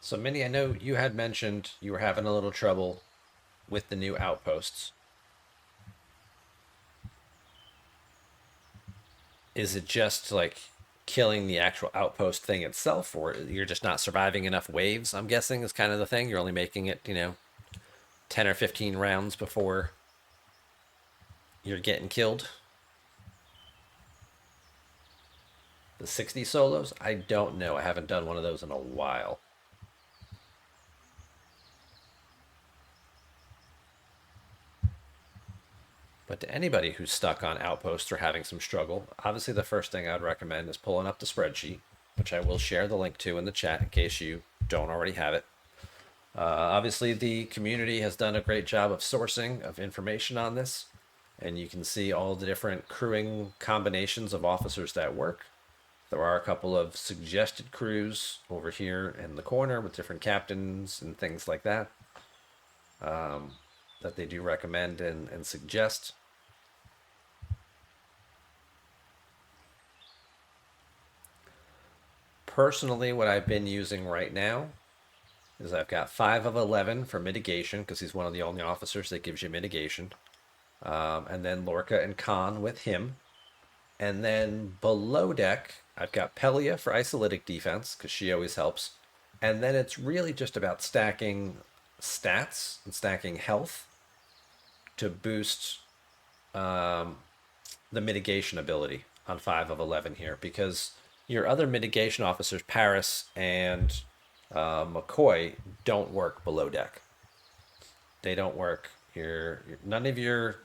So, Minnie, I know you had mentioned you were having a little trouble with the new outposts. Is it just like killing the actual outpost thing itself, or you're just not surviving enough waves? I'm guessing is kind of the thing. You're only making it, 10 or 15 rounds before you're getting killed. The 60 solos? I don't know. I haven't done one of those in a while. But to anybody who's stuck on outposts or having some struggle, obviously the first thing I'd recommend is pulling up the spreadsheet, which I will share the link to in the chat in case you don't already have it. Obviously, the community has done a great job of sourcing of information on this, and you can see all the different crewing combinations of officers that work. There are a couple of suggested crews over here in the corner with different captains and things like that that they do recommend and suggest. Personally, what I've been using right now is I've got 5 of 11 for mitigation because he's one of the only officers that gives you mitigation. And then Lorca and Khan with him. And then below deck, I've got Pelia for isolytic defense because she always helps. And then it's really just about stacking stats and stacking health to boost the mitigation ability on 5 of 11 here because your other mitigation officers, Paris and McCoy, don't work below deck. They don't work. None of your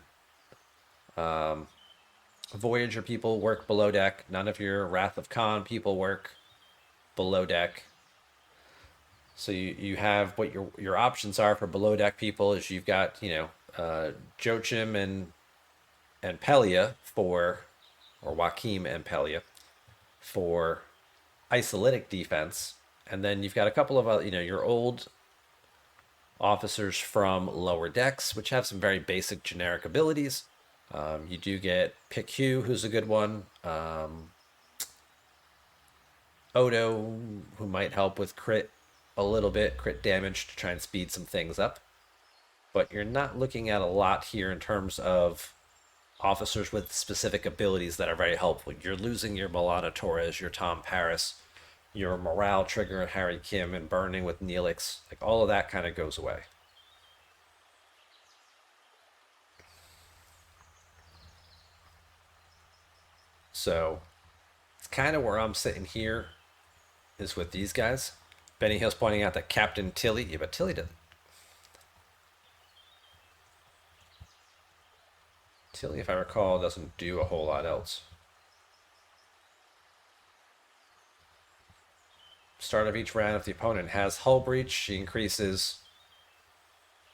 Voyager people work below deck. None of your Wrath of Khan people work below deck. So you have what your options are for below deck people is you've got Joachim and Pelia for or Joachim and Pelia for isolytic defense, and then you've got a couple of your old officers from lower decks, which have some very basic generic abilities. You do get Pick Hugh, who's a good one. Odo, who might help with crit a little bit, crit damage to try and speed some things up. But you're not looking at a lot here in terms of officers with specific abilities that are very helpful. You're losing your Milana Torres, your Tom Paris, your morale trigger and Harry Kim, and burning with Neelix. Like all of that kind of goes away. So it's kind of where I'm sitting here is with these guys. Benny Hill's pointing out that Captain Tilly, yeah, but Tilly, if I recall, doesn't do a whole lot else. Start of each round, if the opponent has hull breach, she increases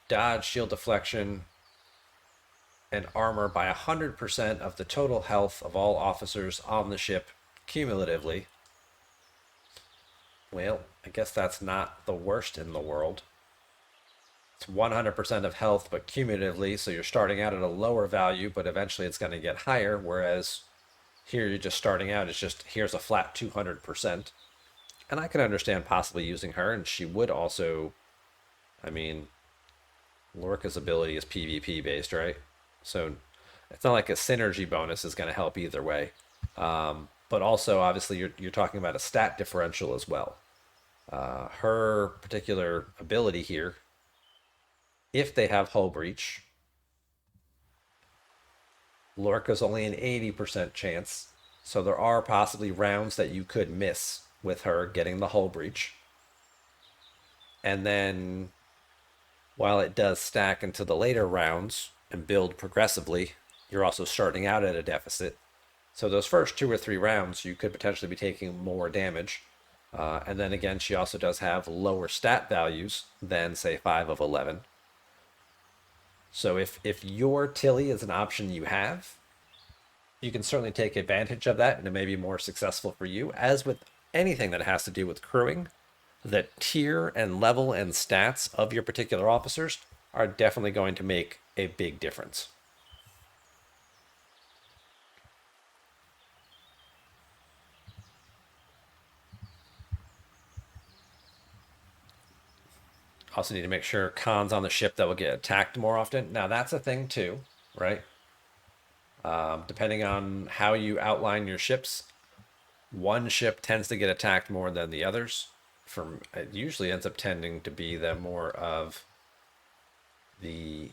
dodge, shield deflection, and armor by 100% of the total health of all officers on the ship cumulatively. Well, I guess that's not the worst in the world. It's 100% of health, but cumulatively, so you're starting out at a lower value, but eventually it's going to get higher. Whereas here you're just starting out, it's just here's a flat 200%. And I can understand possibly using her, and she would also, I mean, Lorca's ability is PvP based, right? So it's not like a synergy bonus is going to help either way. But also, obviously, you're talking about a stat differential as well. Her particular ability here, if they have hull breach, Lorca's only an 80% chance. So there are possibly rounds that you could miss with her getting the hull breach. And then while it does stack into the later rounds and build progressively, you're also starting out at a deficit. So those first 2 or 3 rounds, you could potentially be taking more damage. And then again, she also does have lower stat values than, say, 5 of 11. So if your Tilly is an option you have, you can certainly take advantage of that and it may be more successful for you. As with anything that has to do with crewing, the tier and level and stats of your particular officers are definitely going to make a big difference. Also need to make sure Khan's on the ship that will get attacked more often. Now that's a thing too, right? Depending on how you outline your ships, one ship tends to get attacked more than the others. From it usually ends up tending to be the more of the.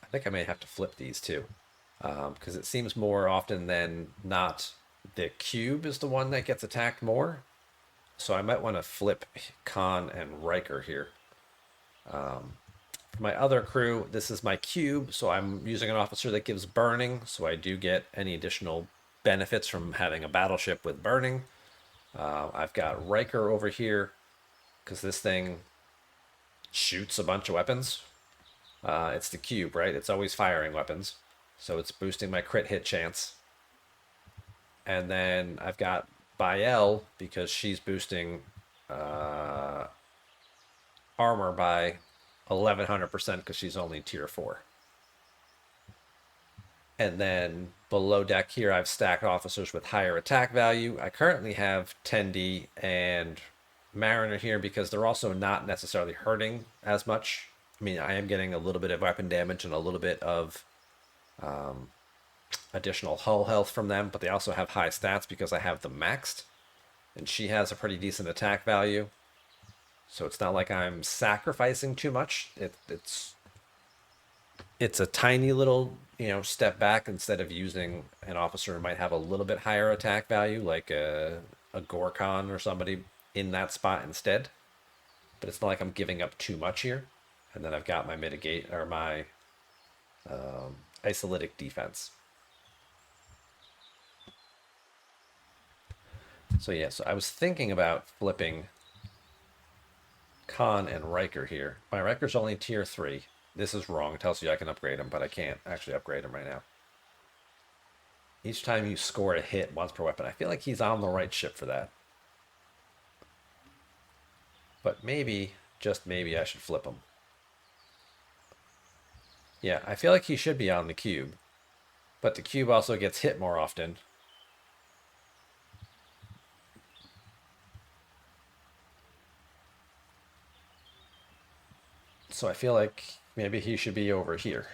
I think I may have to flip these too, because it seems more often than not the cube is the one that gets attacked more. So I might want to flip Khan and Riker here. For my other crew, this is my cube, so I'm using an officer that gives burning, so I do get any additional benefits from having a battleship with burning. I've got Riker over here because this thing shoots a bunch of weapons. It's the cube, right? It's always firing weapons, so it's boosting my crit hit chance. And then I've got Bael because she's boosting armor by 1100% because she's only tier 4. And then below deck here, I've stacked officers with higher attack value. I currently have Tendi and Mariner here because they're also not necessarily hurting as much. I mean, I am getting a little bit of weapon damage and a little bit of additional hull health from them, but they also have high stats because I have them maxed. And she has a pretty decent attack value. So it's not like I'm sacrificing too much. It's a tiny little, step back instead of using an officer who might have a little bit higher attack value, like a Gorkon or somebody in that spot instead. But it's not like I'm giving up too much here. And then I've got my mitigate or my isolytic defense. So yeah, so I was thinking about flipping Khan and Riker here. My Riker's only tier 3. This is wrong. It tells you I can upgrade him, but I can't actually upgrade him right now. Each time you score a hit once per weapon. I feel like he's on the right ship for that. But maybe, just maybe, I should flip him. Yeah, I feel like he should be on the cube. But the cube also gets hit more often. So I feel like maybe he should be over here.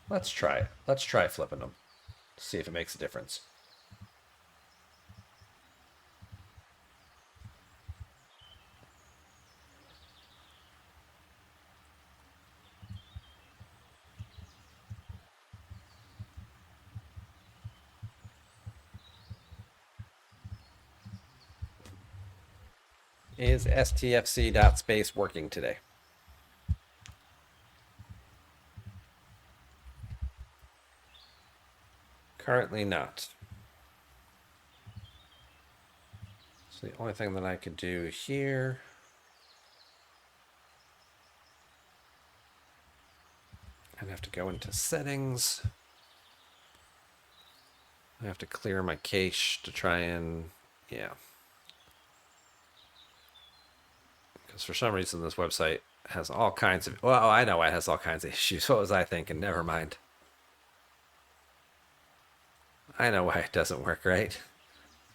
Let's try it. Let's try flipping him. See if it makes a difference. Is stfc.space working today? Currently not. So the only thing that I could do here, I'd have to go into settings. I have to clear my cache to try and, yeah. Because for some reason this website has all kinds of, well, I know it has all kinds of issues. What was I thinking? Never mind. I know why it doesn't work right.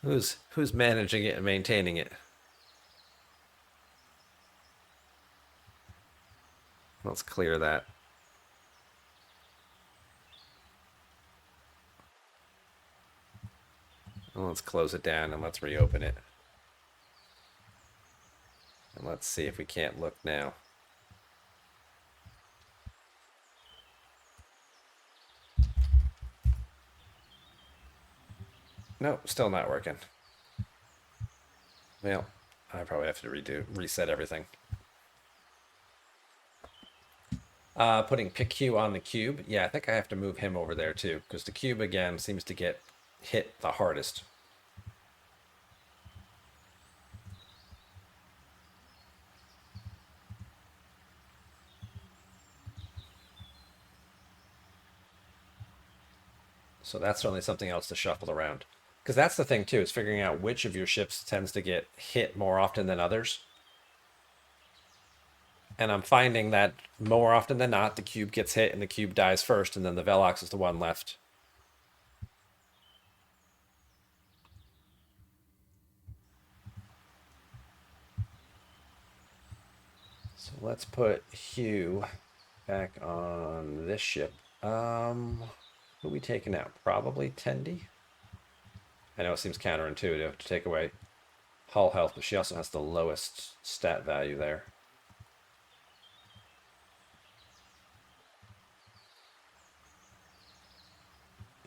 Who's managing it and maintaining it? Let's clear that. Well, let's close it down and let's reopen it. And let's see if we can't look now. Nope, still not working. Well, I probably have to reset everything. Putting PickQ on the cube. Yeah, I think I have to move him over there too, because the cube again seems to get hit the hardest. So that's certainly something else to shuffle around. Because that's the thing too, is figuring out which of your ships tends to get hit more often than others. And I'm finding that more often than not, the cube gets hit and the cube dies first, and then the Velox is the one left So let's put Hugh back on this ship. Who are we taking out? Probably Tendi. I know it seems counterintuitive to take away hull health, but she also has the lowest stat value there.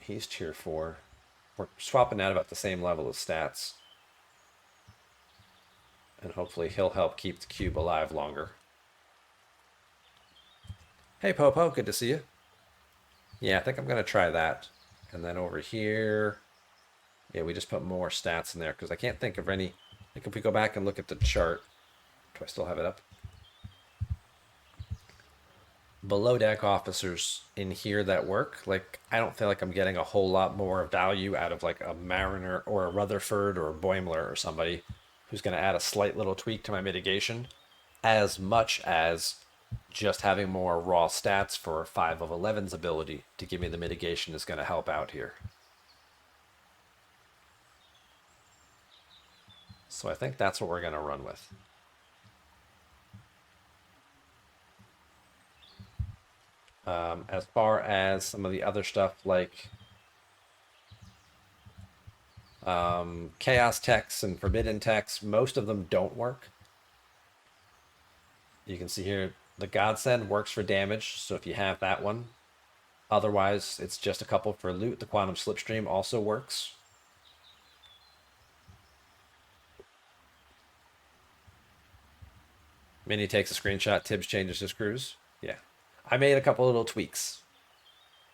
He's tier 4. We're swapping out about the same level of stats. And hopefully he'll help keep the cube alive longer. Hey, Popo, good to see you. Yeah, I think I'm going to try that. And then over here, yeah, we just put more stats in there because I can't think of any. Like if we go back and look at the chart, do I still have it up? Below deck officers in here that work, like I don't feel like I'm getting a whole lot more value out of like a Mariner or a Rutherford or a Boimler or somebody who's going to add a slight little tweak to my mitigation, as much as just having more raw stats for 5 of 11's ability to give me the mitigation is going to help out here. So I think that's what we're going to run with. As far as some of the other stuff like chaos techs and forbidden techs, most of them don't work. You can see here the godsend works for damage, so if you have that one. Otherwise, it's just a couple for loot. The quantum slipstream also works. Minnie takes a screenshot. Tibbs changes his cruise. Yeah. I made a couple little tweaks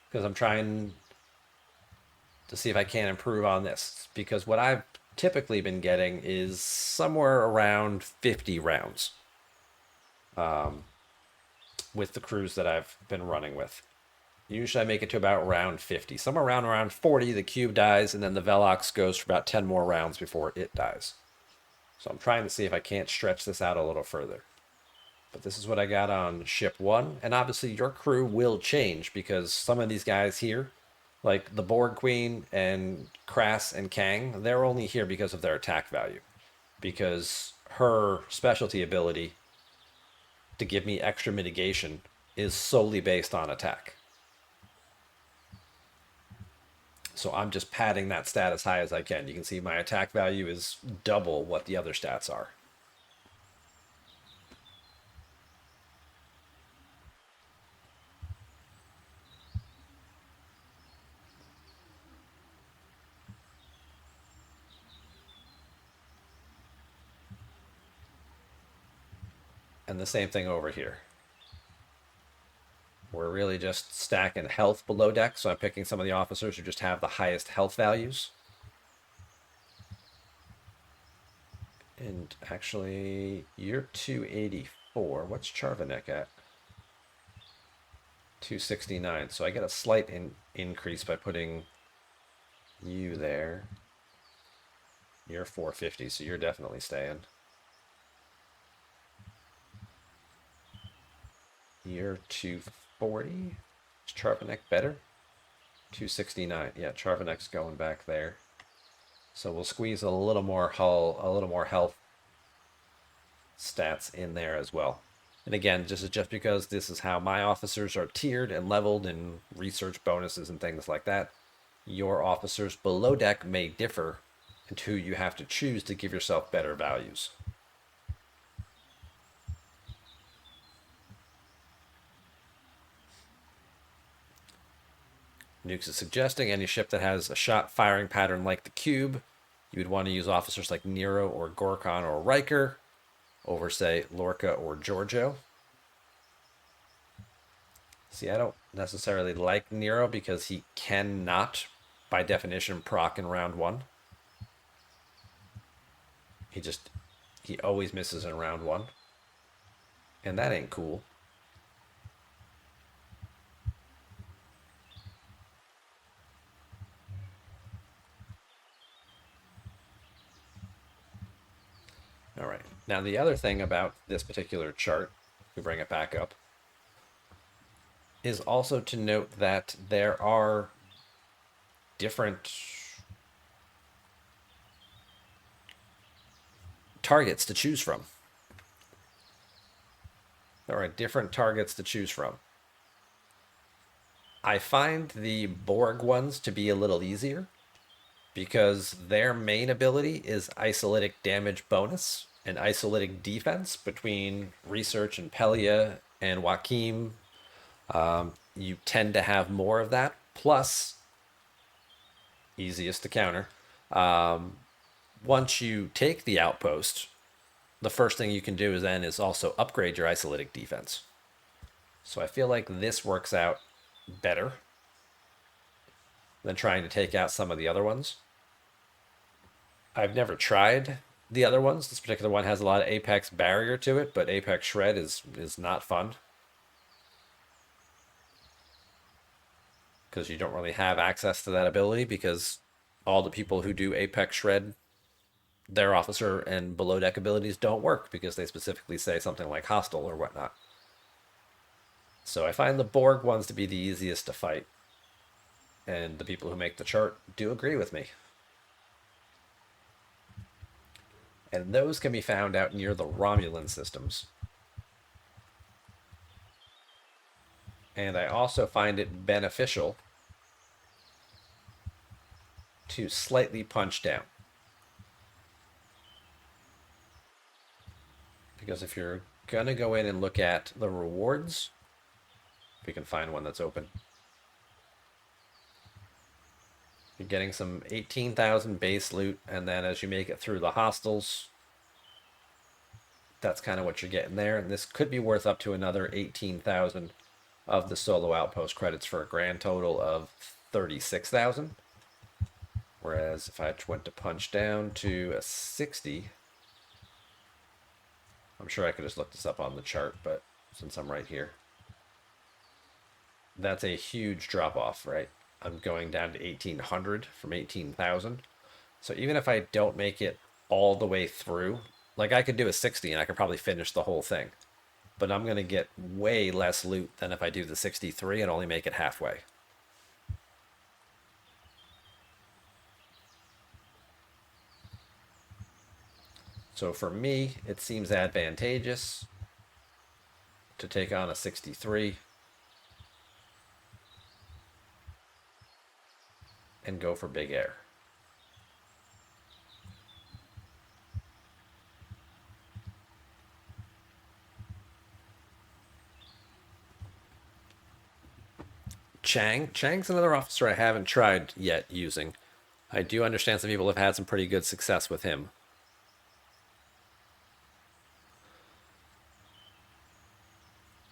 because I'm trying to see if I can improve on this. Because what I've typically been getting is somewhere around 50 rounds with the crews that I've been running with. Usually I make it to about round 50. Somewhere around 40, the cube dies, and then the Velox goes for about 10 more rounds before it dies. So I'm trying to see if I can't stretch this out a little further. But this is what I got on ship 1. And obviously your crew will change because some of these guys here, like the Borg Queen and Crass and Kang, they're only here because of their attack value. Because her specialty ability to give me extra mitigation is solely based on attack. So I'm just padding that stat as high as I can. You can see my attack value is double what the other stats are. And the same thing over here. We're really just stacking health below deck, so I'm picking some of the officers who just have the highest health values. And actually, you're 284. What's Charvanek at? 269. So I get a slight increase by putting you there. You're 450, so you're definitely staying. You're 240. Is Charvanek better? 269. Yeah, Charvanek's going back there. So we'll squeeze a little more hull, a little more health stats in there as well. And again, just because this is how my officers are tiered and leveled and research bonuses and things like that, your officers below deck may differ and who you have to choose to give yourself better values. Nukes is suggesting any ship that has a shot firing pattern like the cube, you would want to use officers like Nero or Gorkon or Riker over, say, Lorca or Giorgio. See, I don't necessarily like Nero because he cannot, by definition, proc in round 1. He always misses in round 1. And that ain't cool. All right. Now, the other thing about this particular chart, we bring it back up, is also to note that there are different targets to choose from. There are different targets to choose from. I find the Borg ones to be a little easier because their main ability is isolytic damage bonus and isolytic defense between Research and Pelia and Joachim. You tend to have more of that. Plus, easiest to counter. Once you take the outpost, the first thing you can do is also upgrade your isolytic defense. So I feel like this works out better than trying to take out some of the other ones. I've never tried the other ones. This particular one has a lot of Apex barrier to it, but Apex Shred is not fun because you don't really have access to that ability because all the people who do Apex Shred, their officer and below deck abilities don't work because they specifically say something like hostile or whatnot. So I find the Borg ones to be the easiest to fight, and the people who make the chart do agree with me. And those can be found out near the Romulan systems. And I also find it beneficial to slightly punch down. Because if you're going to go in and look at the rewards, if we can find one that's open, you're getting some 18,000 base loot, and then as you make it through the hostels, that's kind of what you're getting there. And this could be worth up to another 18,000 of the solo outpost credits for a grand total of 36,000. Whereas if I went to punch down to a 60, I'm sure I could just look this up on the chart, but since I'm right here, that's a huge drop off, right? I'm going down to 1,800 from 18,000. So even if I don't make it all the way through, like I could do a 60 and I could probably finish the whole thing, but I'm going to get way less loot than if I do the 63 and only make it halfway. So for me, it seems advantageous to take on a 63 and go for big air. Chang's another officer I haven't tried yet using. I do understand some people have had some pretty good success with him.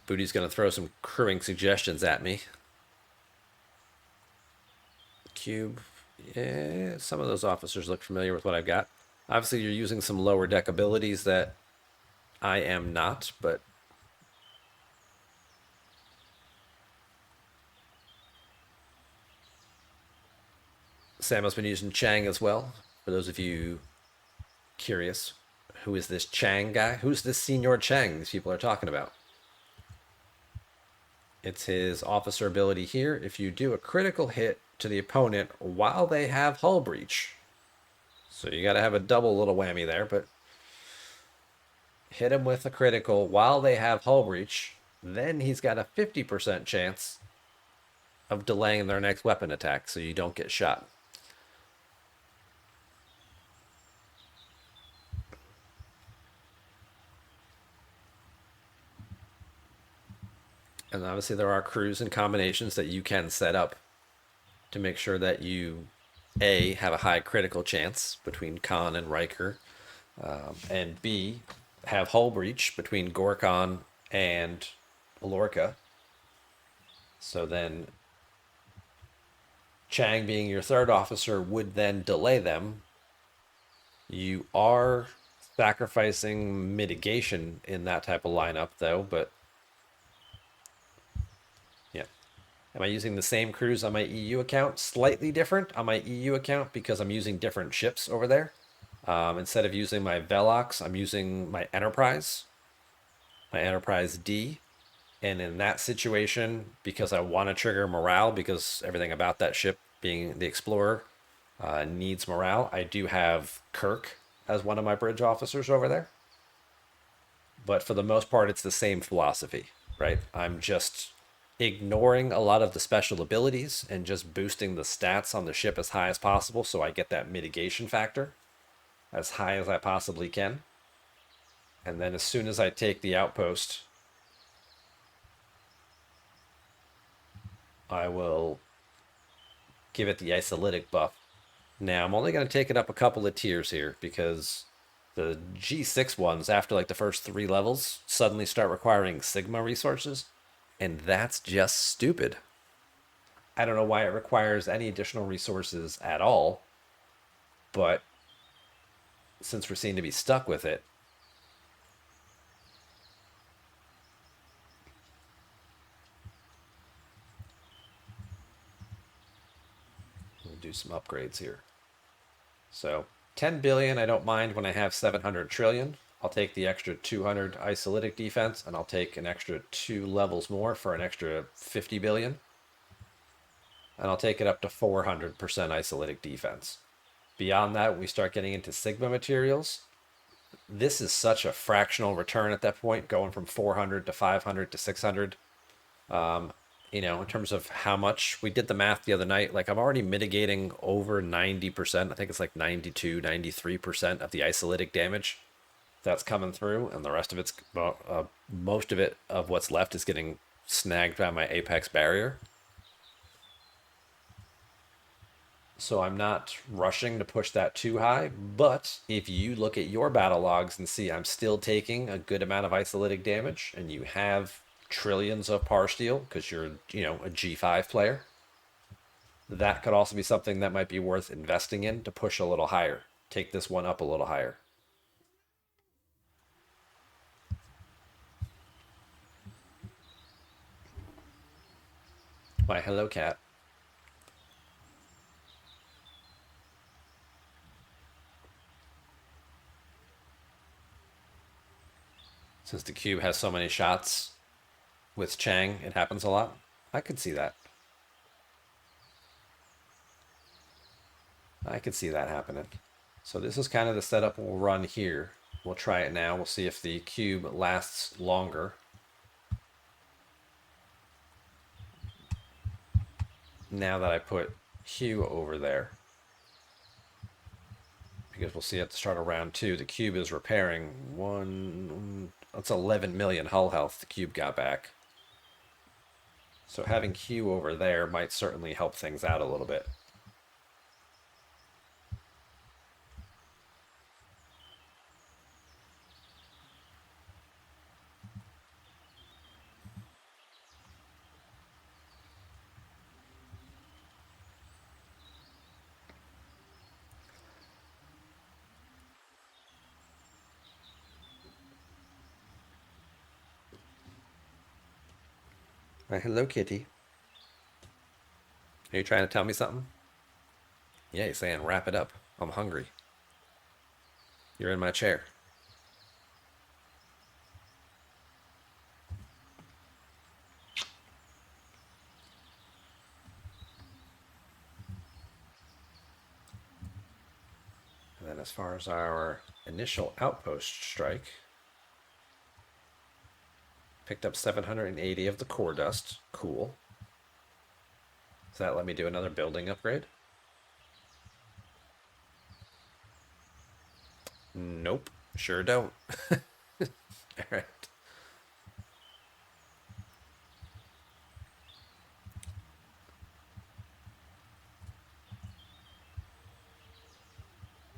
Booty's going to throw some crewing suggestions at me. Cube. Yeah, some of those officers look familiar with what I've got. Obviously, you're using some lower deck abilities that I am not, but Sam has been using Chang as well. For those of you curious, who is this Chang guy? Who's this Senior Chang these people are talking about? It's his officer ability here. If you do a critical hit to the opponent while they have hull breach, so you got to have a double little whammy there, but hit him with a critical while they have hull breach, then he's got a 50% chance of delaying their next weapon attack so you don't get shot. And obviously there are crews and combinations that you can set up to make sure that you A, have a high critical chance between Khan and Riker, and B, have hull breach between Gorkon and Lorca. So then Chang being your third officer would then delay them. You are sacrificing mitigation in that type of lineup though, but yeah. Am I using the same crews on my EU account? Slightly different on my EU account because I'm using different ships over there. Instead of using my Velox, I'm using my Enterprise D. And in that situation, because I want to trigger morale, because everything about that ship being the Explorer needs morale, I do have Kirk as one of my bridge officers over there. But for the most part, it's the same philosophy, right? I'm just ignoring a lot of the special abilities and just boosting the stats on the ship as high as possible so I get that mitigation factor as high as I possibly can. And then as soon as I take the outpost, I will give it the isolytic buff. Now, I'm only going to take it up a couple of tiers here because the G6 ones, after like the first 3 levels, suddenly start requiring Sigma resources. And that's just stupid. I don't know why it requires any additional resources at all, but since we seem to be stuck with it, we'll do some upgrades here. So 10 billion, I don't mind when I have 700 trillion. I'll take the extra 200 isolytic defense, and I'll take an extra 2 levels more for an extra 50 billion. And I'll take it up to 400% isolytic defense. Beyond that, we start getting into Sigma materials. This is such a fractional return at that point, going from 400 to 500 to 600. In terms of how much we did the math the other night, like I'm already mitigating over 90%. I think it's like 92, 93% of the isolytic damage that's coming through, and the rest of it's most of it of what's left is getting snagged by my apex barrier. So I'm not rushing to push that too high, but if you look at your battle logs and see I'm still taking a good amount of isolytic damage and you have trillions of par steel because you're, a G5 player, that could also be something that might be worth investing in to push a little higher. Take this one up a little higher. Why, hello, cat. Since the cube has so many shots with Chang, it happens a lot. I could see that. I could see that happening. So this is kind of the setup we'll run here. We'll try it now. We'll see if the cube lasts longer. Now that I put Hugh over there. Because we'll see at the start of round 2, the cube is repairing that's 11 million hull health the cube got back. So having Hugh over there might certainly help things out a little bit. Hello, kitty. Are you trying to tell me something? Yeah, you're saying wrap it up. I'm hungry. You're in my chair. And then as far as our initial outpost strike, picked up 780 of the core dust. Cool. Does that let me do another building upgrade? Nope. Sure don't. Alright.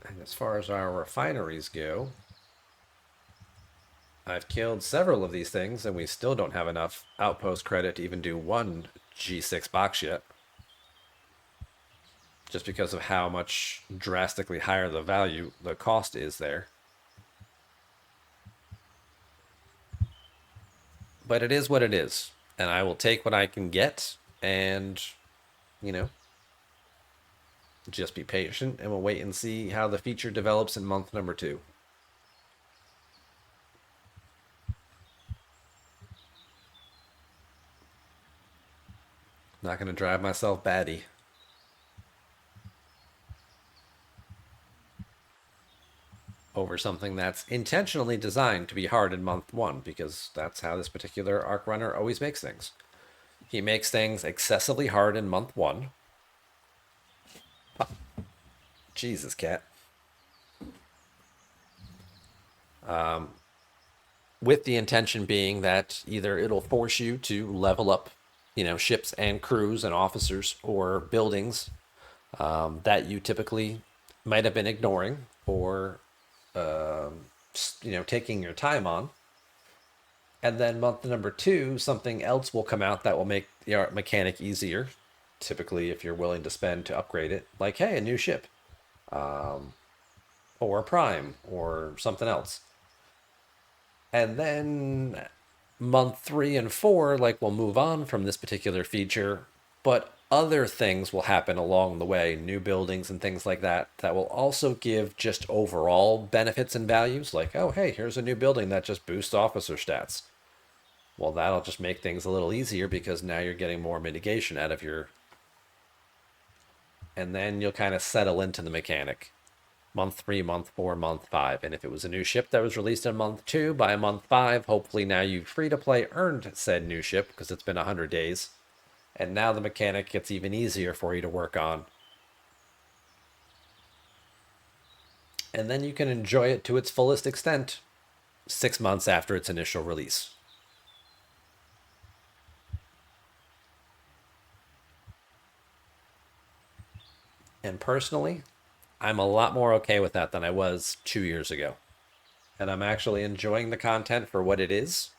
And as far as our refineries go, I've killed several of these things, and we still don't have enough outpost credit to even do one G6 box yet. Just because of how much drastically higher the cost is there. But it is what it is. And I will take what I can get and, you know, just be patient and we'll wait and see how the feature develops in month number 2. Not going to drive myself batty. over something that's intentionally designed to be hard in month one, because that's how this particular arc runner always makes things. He makes things excessively hard in month one. Jesus, cat. With the intention being that either it'll force you to level up, ships and crews and officers or buildings that you typically might have been ignoring or taking your time on. And then month number two, something else will come out that will make the art mechanic easier. Typically, if you're willing to spend to upgrade it, like, hey, a new ship, or a prime, or something else. And then month three and four, like, we'll move on from this particular feature, but other things will happen along the way, new buildings and things like that, that will also give just overall benefits and values. Like, oh, hey, here's a new building that just boosts officer stats. Well, that'll just make things a little easier because now you're getting more mitigation out of your. And then you'll kind of settle into the mechanic. Month three, month four, month five. And if it was a new ship that was released in month two, by month five, hopefully now you've free to play earned said new ship because it's been 100 days. And now the mechanic gets even easier for you to work on. And then you can enjoy it to its fullest extent 6 months after its initial release. And personally, I'm a lot more okay with that than I was 2 years ago. And I'm actually enjoying the content for what it is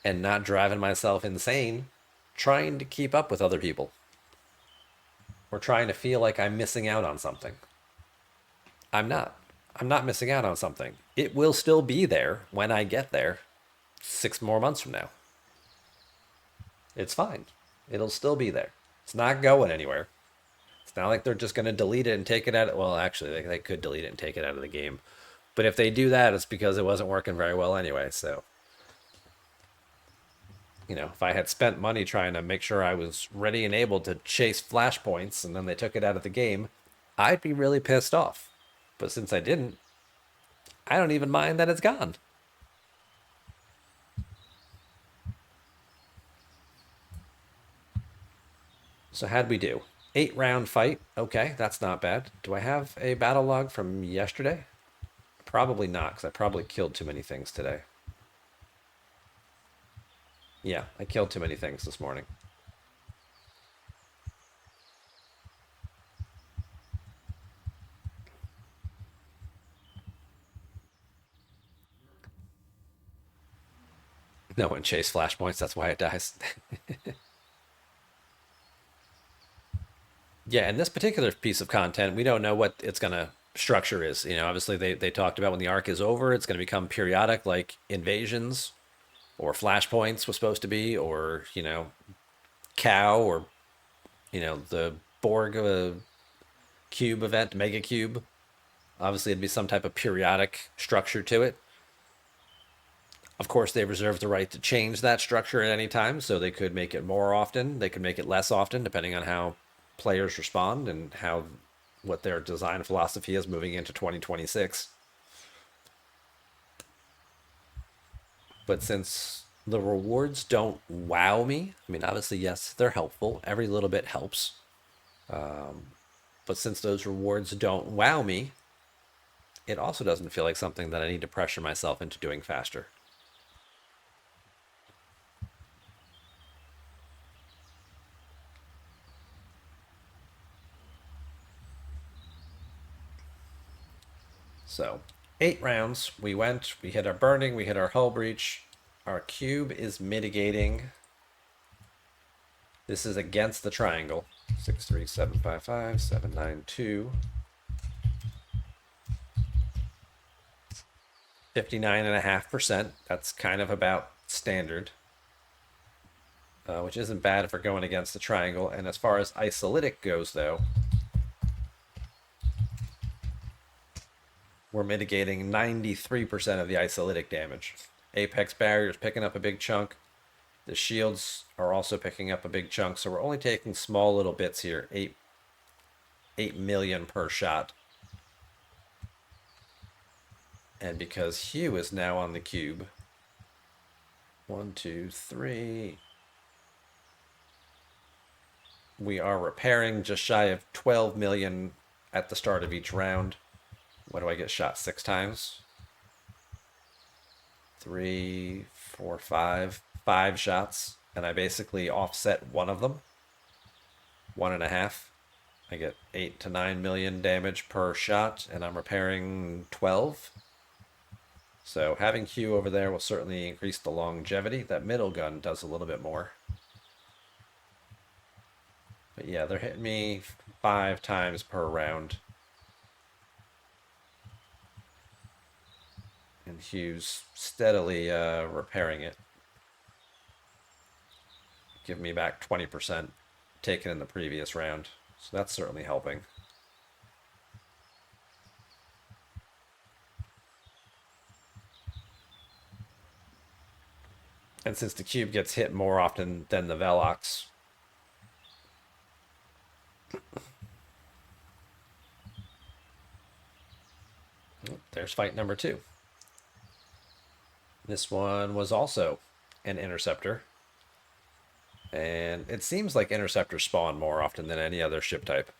and not driving myself insane trying to keep up with other people or trying to feel like I'm missing out on something. I'm not. I'm not missing out on something. It will still be there when I get there 6 more months from now. It's fine. It'll still be there. It's not going anywhere. It's not like they're just going to delete it and take it out. Well, actually, they could delete it and take it out of the game. But if they do that, it's because it wasn't working very well anyway. So, if I had spent money trying to make sure I was ready and able to chase flashpoints and then they took it out of the game, I'd be really pissed off. But since I didn't, I don't even mind that it's gone. So how'd we do? 8 round fight. Okay, that's not bad. Do I have a battle log from yesterday? Probably not, because I probably killed too many things today. Yeah, I killed too many things this morning. No one chased flashpoints, that's why it dies. Yeah, and this particular piece of content, we don't know what it's going to structure is. Obviously they talked about when the arc is over, it's going to become periodic, like invasions or flashpoints was supposed to be, or, cow, or, the Borg cube event, mega cube. Obviously, it'd be some type of periodic structure to it. Of course, they reserve the right to change that structure at any time, so they could make it more often, they could make it less often, depending on how players respond and how what their design philosophy is moving into 2026. But since the rewards don't wow me, I mean, obviously, yes, they're helpful. Every little bit helps. But since those rewards don't wow me, it also doesn't feel like something that I need to pressure myself into doing faster. So, 8 rounds. We went, we hit our burning, we hit our hull breach. Our cube is mitigating. This is against the triangle. 63755 792. 59.5%. That's kind of about standard, which isn't bad if we're going against the triangle. And as far as isolytic goes, though, we're mitigating 93% of the isolytic damage. Apex barrier is picking up a big chunk. The shields are also picking up a big chunk. So we're only taking small little bits here. 8 million per shot. And because Hugh is now on the cube, 1, 2, 3, we are repairing just shy of 12 million at the start of each round. What do I get shot 6 times? 3, 4, 5, 5 shots, and I basically offset one of them, 1.5. I get 8 to 9 million damage per shot, and I'm repairing 12. So having Q over there will certainly increase the longevity. That middle gun does a little bit more. But yeah, they're hitting me 5 times per round. And Hugh's steadily repairing it. Give me back 20% taken in the previous round. So that's certainly helping. And since the cube gets hit more often than the Velox, there's fight number 2. This one was also an interceptor. And it seems like interceptors spawn more often than any other ship type.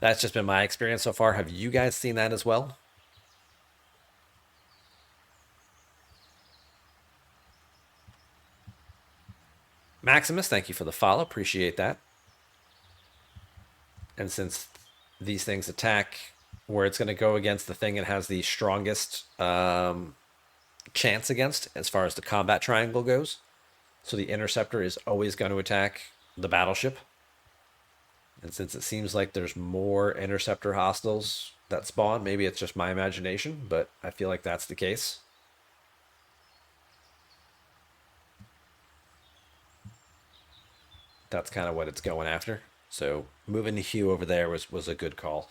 That's just been my experience so far. Have you guys seen that as well? Maximus, thank you for the follow. Appreciate that. And since these things attack where it's going to go against the thing it has the strongest chance against as far as the combat triangle goes, so the interceptor is always going to attack the battleship. And since it seems like there's more interceptor hostiles that spawn, maybe it's just my imagination, but I feel like that's the case. That's kind of what it's going after. So moving to Hugh over there was a good call.